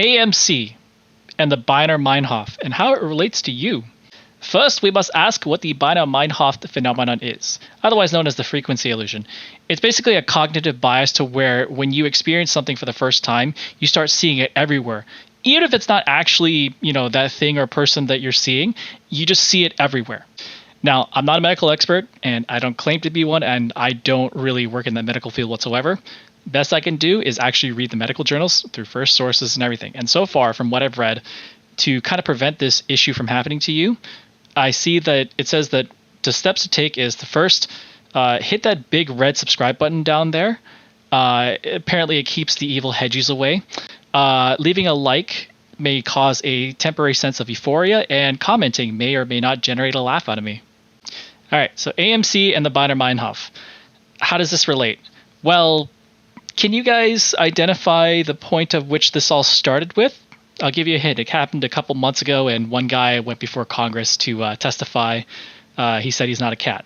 AMC and the Baader-Meinhof and how it relates to you. First, we must ask what the Baader-Meinhof phenomenon is, otherwise known as the frequency illusion. It's basically a cognitive bias to where when you experience something for the first time, you start seeing it everywhere. Even if it's not actually, that thing or person that you're seeing, you just see it everywhere. Now, I'm not a medical expert, and I don't claim to be one, and I don't really work in the medical field whatsoever. Best I can do is actually read the medical journals through first sources and everything. And so far, from what I've read, to kind of prevent this issue from happening to you, I see that it says that the steps to take is to first hit that big red subscribe button down there. Apparently, it keeps the evil hedgies away. Leaving a like may cause a temporary sense of euphoria, and commenting may or may not generate a laugh out of me. All right, so AMC and the Baader-Meinhof. How does this relate? Well, can you guys identify the point of which this all started with? I'll give you a hint. It happened a couple months ago, and one guy went before Congress to testify. He said he's not a cat.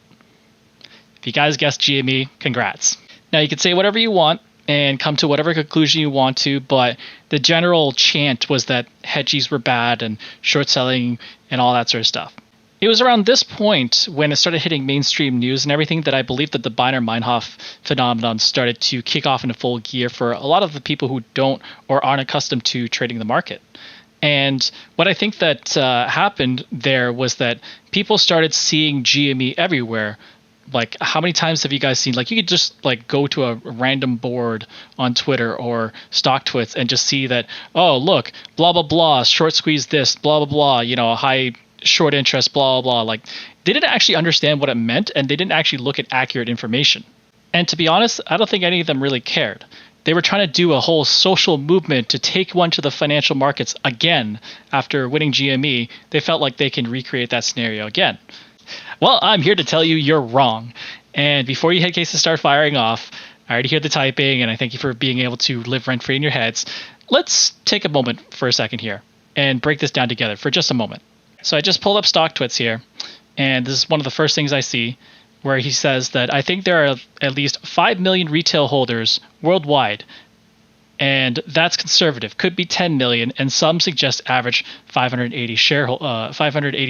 If you guys guessed GME, congrats. Now, you can say whatever you want and come to whatever conclusion you want to, but the general chant was that hedgies were bad and short selling and all that sort of stuff. It was around this point when it started hitting mainstream news and everything that I believe that the Baader-Meinhof phenomenon started to kick off into full gear for a lot of the people who don't or aren't accustomed to trading the market. And what I think that happened there was that people started seeing GME everywhere. Like, how many times have you guys seen, like, you could just go to a random board on Twitter or StockTwits and just see that, oh, look, blah, blah, blah, short squeeze this, blah, blah, blah, high short interest, blah, blah, blah. They didn't actually understand what it meant, and they didn't actually look at accurate information. And to be honest, I don't think any of them really cared. They were trying to do a whole social movement to take one to the financial markets again. After winning GME, they felt like they can recreate that scenario again. Well, I'm here to tell you you're wrong. And before your head cases start firing off, I already hear the typing, and I thank you for being able to live rent-free in your heads. Let's take a moment for a second here and break this down together for just a moment. So I just pulled up StockTwits here, and this is one of the first things I see, where he says that I think there are at least 5 million retail holders worldwide, and that's conservative. Could be 10 million, and some suggest average 580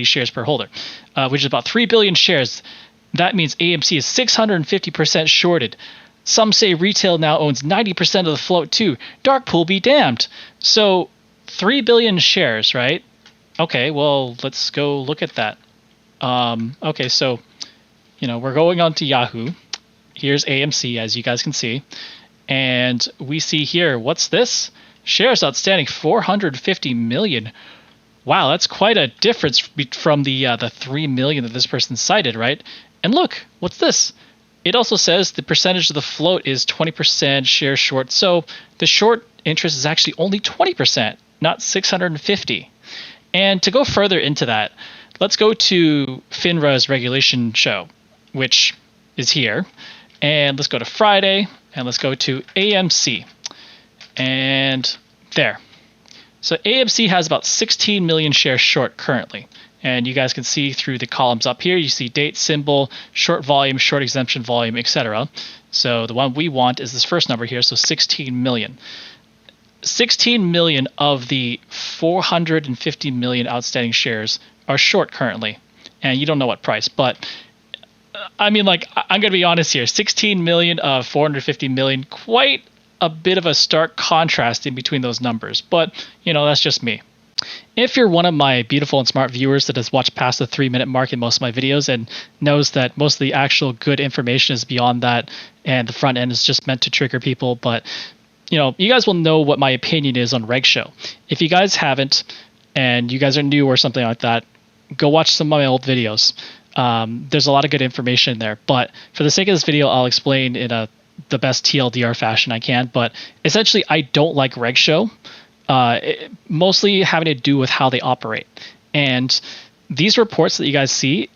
shares per holder, which is about 3 billion shares. That means AMC is 650% shorted. Some say retail now owns 90% of the float too. Dark pool be damned. So 3 billion shares, right? Okay, well, let's go look at that. Okay, so, we're going on to Yahoo. Here's AMC, as you guys can see. And we see here, what's this? Shares outstanding, 450 million. Wow, that's quite a difference from the 3 million that this person cited, right? And look, what's this? It also says the percentage of the float is 20% share short. So the short interest is actually only 20%, not 650. And to go further into that, let's go to FINRA's regulation show, which is here. And let's go to Friday, and let's go to AMC. And there. So AMC has about 16 million shares short currently. And you guys can see through the columns up here, you see date, symbol, short volume, short exemption volume, etc. So the one we want is this first number here, so 16 million. 16 million of the 450 million outstanding shares are short currently, and you don't know what price. But I mean, I'm going to be honest here. 16 million of 450 million, quite a bit of a stark contrast in between those numbers. But, that's just me. If you're one of my beautiful and smart viewers that has watched past the 3-minute mark in most of my videos and knows that most of the actual good information is beyond that, and the front end is just meant to trigger people, but you guys will know what my opinion is on Regsho. If you guys haven't, and you guys are new or something like that, go watch some of my old videos. There's a lot of good information there. But for the sake of this video, I'll explain in the best TLDR fashion I can. But essentially, I don't like Regsho, mostly having to do with how they operate. And these reports that you guys see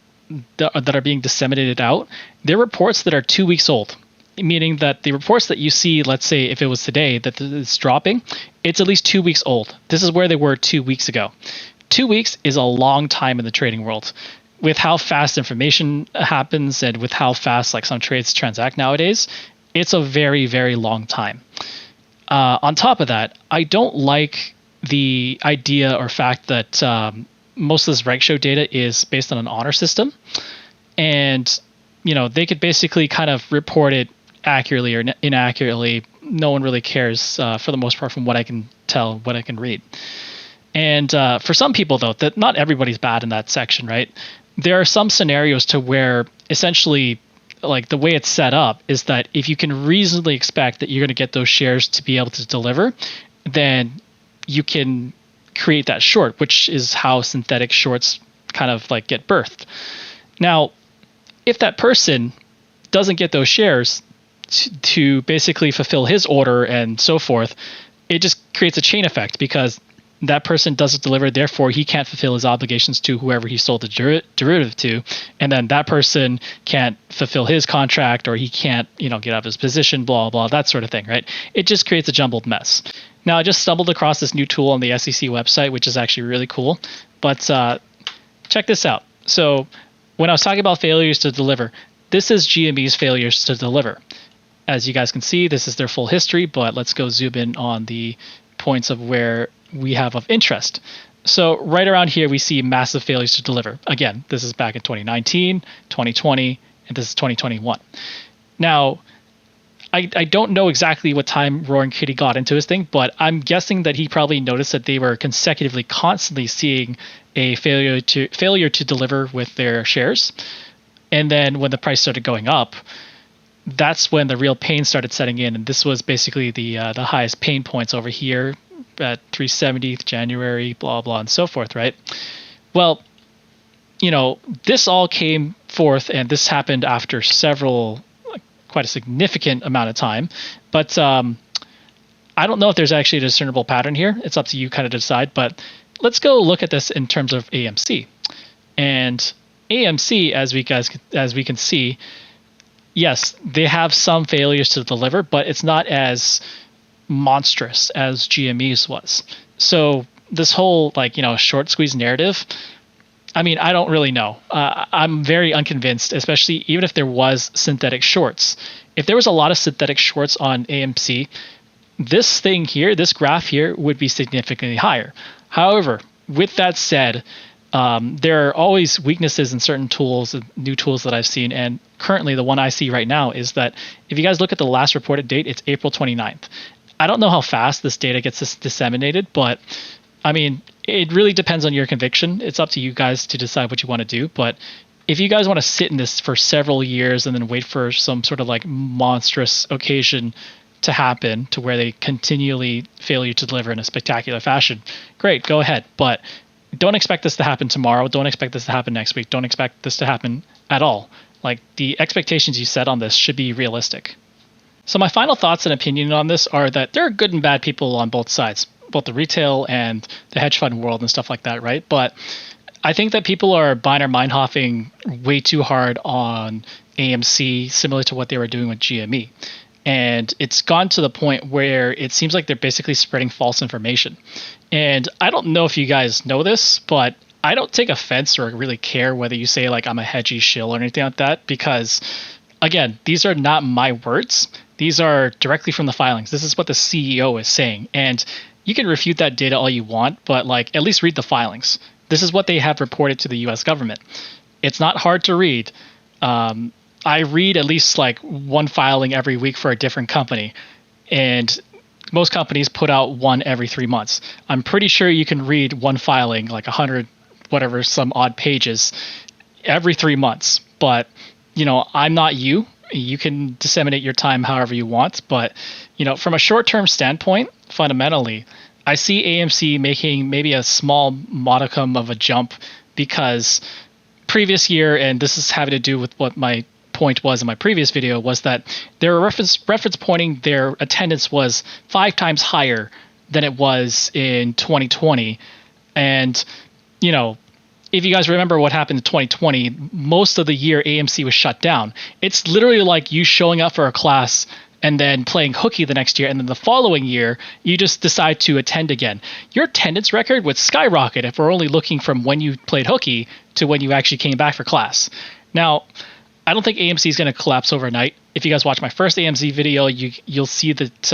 that are being disseminated out, they're reports that are 2 weeks old. Meaning that the reports that you see, let's say if it was today that it's dropping, it's at least 2 weeks old. This is where they were 2 weeks ago. 2 weeks is a long time in the trading world. With how fast information happens and with how fast some trades transact nowadays, it's a very, very long time. On top of that, I don't like the idea or fact that most of this Regsho data is based on an honor system, and they could basically kind of report it accurately or inaccurately. No one really cares for the most part, from what I can tell, what I can read. And for some people, though, that not everybody's bad in that section, right? There are some scenarios to where essentially, like, the way it's set up is that if you can reasonably expect that you're going to get those shares to be able to deliver, then you can create that short, which is how synthetic shorts kind of like get birthed. Now, if that person doesn't get those shares to basically fulfill his order and so forth, it just creates a chain effect, because that person doesn't deliver, therefore he can't fulfill his obligations to whoever he sold the derivative to, and then that person can't fulfill his contract, or he can't get out of his position, blah blah, that sort of thing, right? It just creates a jumbled mess. Now, I just stumbled across this new tool on the SEC website, which is actually really cool, but check this out. So when I was talking about failures to deliver, this is GME's failures to deliver. As you guys can see, this is their full history, but let's go zoom in on the points of where we have of interest. So right around here, we see massive failures to deliver. Again, this is back in 2019, 2020, and this is 2021. Now, I don't know exactly what time Roaring Kitty got into his thing, but I'm guessing that he probably noticed that they were consecutively constantly seeing a failure to deliver with their shares. And then when the price started going up, that's when the real pain started setting in. And this was basically the highest pain points over here at 370th January, blah, blah, and so forth, right? Well, this all came forth, and this happened after quite a significant amount of time. But I don't know if there's actually a discernible pattern here. It's up to you kind of to decide. But let's go look at this in terms of AMC. And AMC, as we can see, yes, they have some failures to deliver, but it's not as monstrous as GME's was. So this whole short squeeze narrative, I mean, I don't really know. I'm very unconvinced, especially even if there was synthetic shorts. If there was a lot of synthetic shorts on AMC, this thing here, this graph here, would be significantly higher. However, with that said, there are always weaknesses in certain tools, new tools that I've seen. And currently the one I see right now is that if you guys look at the last reported date, it's April 29th. I don't know how fast this data gets disseminated, but I mean, it really depends on your conviction. It's up to you guys to decide what you want to do. But if you guys want to sit in this for several years and then wait for some sort of like monstrous occasion to happen to where they continually fail you to deliver in a spectacular fashion, great, go ahead. But don't expect this to happen tomorrow. Don't expect this to happen next week. Don't expect this to happen at all. Like, the expectations you set on this should be realistic. So my final thoughts and opinion on this are that there are good and bad people on both sides, both the retail and the hedge fund world and stuff like that, right? But I think that people are Baader-Meinhofing way too hard on AMC, similar to what they were doing with GME. And it's gone to the point where it seems like they're basically spreading false information. And I don't know if you guys know this, but I don't take offense or really care whether you say like I'm a hedgy shill or anything like that, because again, these are not my words. These are directly from the filings. This is what the CEO is saying. And you can refute that data all you want, but like at least read the filings. This is what they have reported to the US government. It's not hard to read. I read at least like one filing every week for a different company, and most companies put out one every 3 months. I'm pretty sure you can read one filing, like 100, whatever, some odd pages every 3 months. But, I'm not you. You can disseminate your time however you want. But, from a short-term standpoint, fundamentally, I see AMC making maybe a small modicum of a jump, because previous year, and this is having to do with what my point was in my previous video, was that their reference pointing their attendance was 5 times higher than it was in 2020. And, if you guys remember what happened in 2020, most of the year AMC was shut down. It's literally like you showing up for a class and then playing hooky the next year, and then the following year you just decide to attend again. Your attendance record would skyrocket if we're only looking from when you played hooky to when you actually came back for class. Now, I don't think AMC is going to collapse overnight. If you guys watch my first AMC video, you'll see that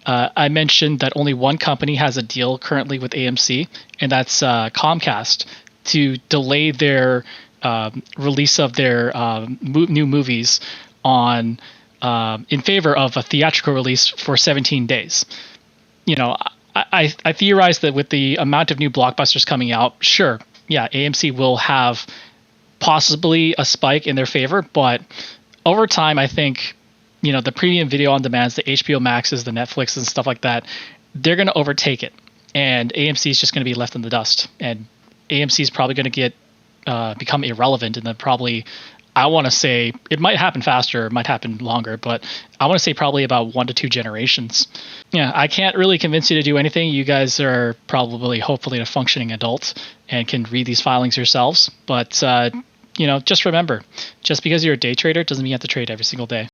I mentioned that only one company has a deal currently with AMC, and that's Comcast, to delay their release of their new movies on in favor of a theatrical release for 17 days. You know, I theorize that with the amount of new blockbusters coming out, sure, yeah, AMC will have possibly a spike in their favor, but over time, I think, you know, the premium video on demands, the HBO Maxes, the Netflix and stuff like that, they're going to overtake it, and AMC is just going to be left in the dust, and AMC is probably going to become irrelevant, and then probably, I want to say, it might happen faster, it might happen longer, but I want to say probably about 1 to 2 generations. Yeah, I can't really convince you to do anything. You guys are probably, hopefully, a functioning adult and can read these filings yourselves. But, you know, just remember, just because you're a day trader doesn't mean you have to trade every single day.